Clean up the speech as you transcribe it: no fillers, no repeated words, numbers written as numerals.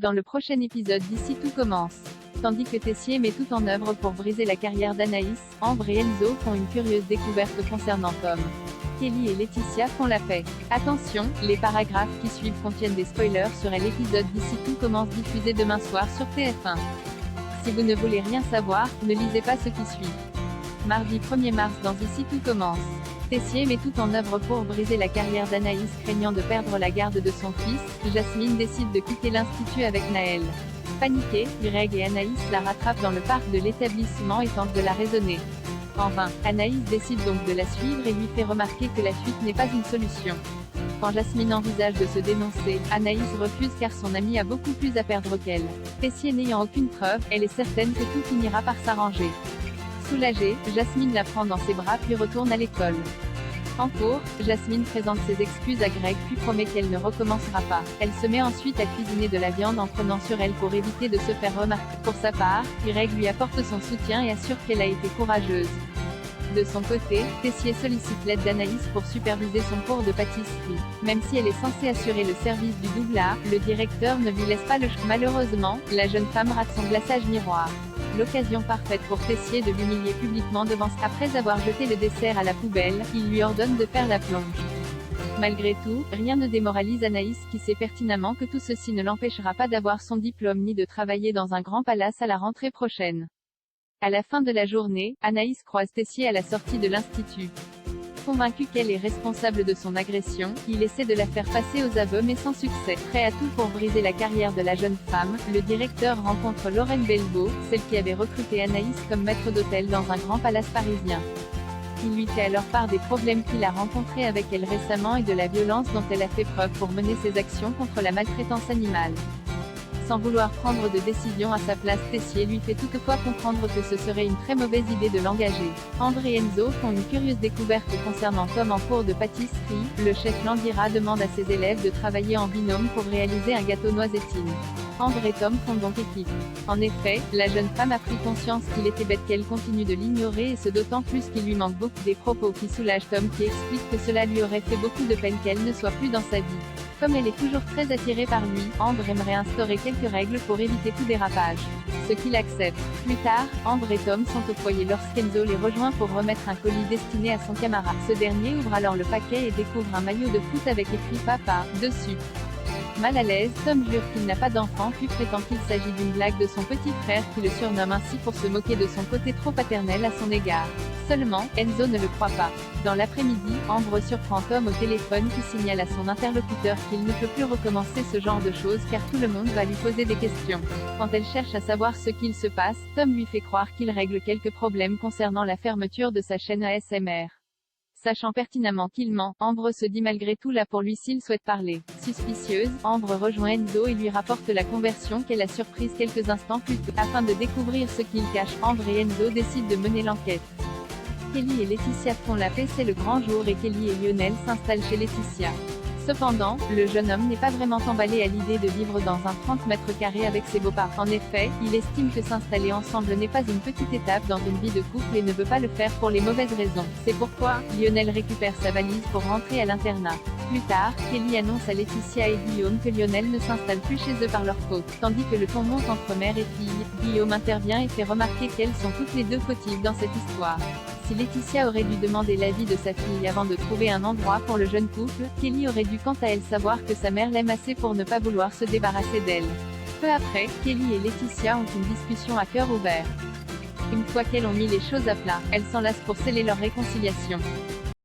Dans le prochain épisode d'Ici tout commence. Tandis que Tessier met tout en œuvre pour briser la carrière d'Anaïs, Ambre et Enzo font une curieuse découverte concernant Tom. Kelly et Laetitia font la paix. Attention, les paragraphes qui suivent contiennent des spoilers sur l'épisode d'Ici tout commence diffusé demain soir sur TF1. Si vous ne voulez rien savoir, ne lisez pas ce qui suit. Mardi 1er mars dans Ici tout commence. Tessier met tout en œuvre pour briser la carrière d'Anaïs. Craignant de perdre la garde de son fils, Jasmine décide de quitter l'institut avec Naël. Paniquée, Greg et Anaïs la rattrapent dans le parc de l'établissement et tentent de la raisonner. En vain, Anaïs décide donc de la suivre et lui fait remarquer que la fuite n'est pas une solution. Quand Jasmine envisage de se dénoncer, Anaïs refuse car son amie a beaucoup plus à perdre qu'elle. Tessier n'ayant aucune preuve, elle est certaine que tout finira par s'arranger. Soulagée, Jasmine la prend dans ses bras puis retourne à l'école. En cours, Jasmine présente ses excuses à Greg puis promet qu'elle ne recommencera pas. Elle se met ensuite à cuisiner de la viande en prenant sur elle pour éviter de se faire remarquer. Pour sa part, Greg lui apporte son soutien et assure qu'elle a été courageuse. De son côté, Tessier sollicite l'aide d'Anaïs pour superviser son cours de pâtisserie. Même si elle est censée assurer le service du double A, le directeur ne lui laisse pas le choix. Malheureusement, la jeune femme rate son glaçage miroir. L'occasion parfaite pour Tessier de l'humilier publiquement devant. Après avoir jeté le dessert à la poubelle, il lui ordonne de faire la plonge. Malgré tout, rien ne démoralise Anaïs qui sait pertinemment que tout ceci ne l'empêchera pas d'avoir son diplôme ni de travailler dans un grand palace à la rentrée prochaine. À la fin de la journée, Anaïs croise Tessier à la sortie de l'institut. Convaincu qu'elle est responsable de son agression, il essaie de la faire passer aux aveux mais sans succès. Prêt à tout pour briser la carrière de la jeune femme, le directeur rencontre Lorraine Belbeau, celle qui avait recruté Anaïs comme maître d'hôtel dans un grand palace parisien. Il lui fait alors part des problèmes qu'il a rencontrés avec elle récemment et de la violence dont elle a fait preuve pour mener ses actions contre la maltraitance animale. Sans vouloir prendre de décision à sa place, Tessier lui fait toutefois comprendre que ce serait une très mauvaise idée de l'engager. Ambre et Enzo font une curieuse découverte concernant Tom en cours de pâtisserie. Le chef Landira demande à ses élèves de travailler en binôme pour réaliser un gâteau noisettine. Ambre et Tom font donc équipe. En effet, la jeune femme a pris conscience qu'il était bête qu'elle continue de l'ignorer et ce d'autant plus qu'il lui manque beaucoup. Des propos qui soulagent Tom qui explique que cela lui aurait fait beaucoup de peine qu'elle ne soit plus dans sa vie. Comme elle est toujours très attirée par lui, Ambre aimerait instaurer quelques règles pour éviter tout dérapage. Ce qu'il accepte. Plus tard, Ambre et Tom sont au foyer lorsqu'Enzo les rejoint pour remettre un colis destiné à son camarade. Ce dernier ouvre alors le paquet et découvre un maillot de foot avec écrit « Papa » dessus. Mal à l'aise, Tom jure qu'il n'a pas d'enfant puis prétend qu'il s'agit d'une blague de son petit frère qui le surnomme ainsi pour se moquer de son côté trop paternel à son égard. Seulement, Enzo ne le croit pas. Dans l'après-midi, Ambre surprend Tom au téléphone qui signale à son interlocuteur qu'il ne peut plus recommencer ce genre de choses car tout le monde va lui poser des questions. Quand elle cherche à savoir ce qu'il se passe, Tom lui fait croire qu'il règle quelques problèmes concernant la fermeture de sa chaîne ASMR. Sachant pertinemment qu'il ment, Ambre se dit malgré tout là pour lui s'il souhaite parler. Suspicieuse, Ambre rejoint Enzo et lui rapporte la conversion qu'elle a surprise quelques instants plus tôt. Afin de découvrir ce qu'il cache, Ambre et Enzo décident de mener l'enquête. Kelly et Laetitia font la paix, c'est le grand jour et Kelly et Lionel s'installent chez Laetitia. Cependant, le jeune homme n'est pas vraiment emballé à l'idée de vivre dans un 30 mètres carrés avec ses beaux-parents. En effet, il estime que s'installer ensemble n'est pas une petite étape dans une vie de couple et ne veut pas le faire pour les mauvaises raisons. C'est pourquoi, Lionel récupère sa valise pour rentrer à l'internat. Plus tard, Kelly annonce à Laetitia et Guillaume que Lionel ne s'installe plus chez eux par leur faute. Tandis que le ton monte entre mère et fille, Guillaume intervient et fait remarquer qu'elles sont toutes les deux fautives dans cette histoire. Si Laetitia aurait dû demander l'avis de sa fille avant de trouver un endroit pour le jeune couple, Kelly aurait dû quant à elle savoir que sa mère l'aime assez pour ne pas vouloir se débarrasser d'elle. Peu après, Kelly et Laetitia ont une discussion à cœur ouvert. Une fois qu'elles ont mis les choses à plat, elles s'enlacent pour sceller leur réconciliation.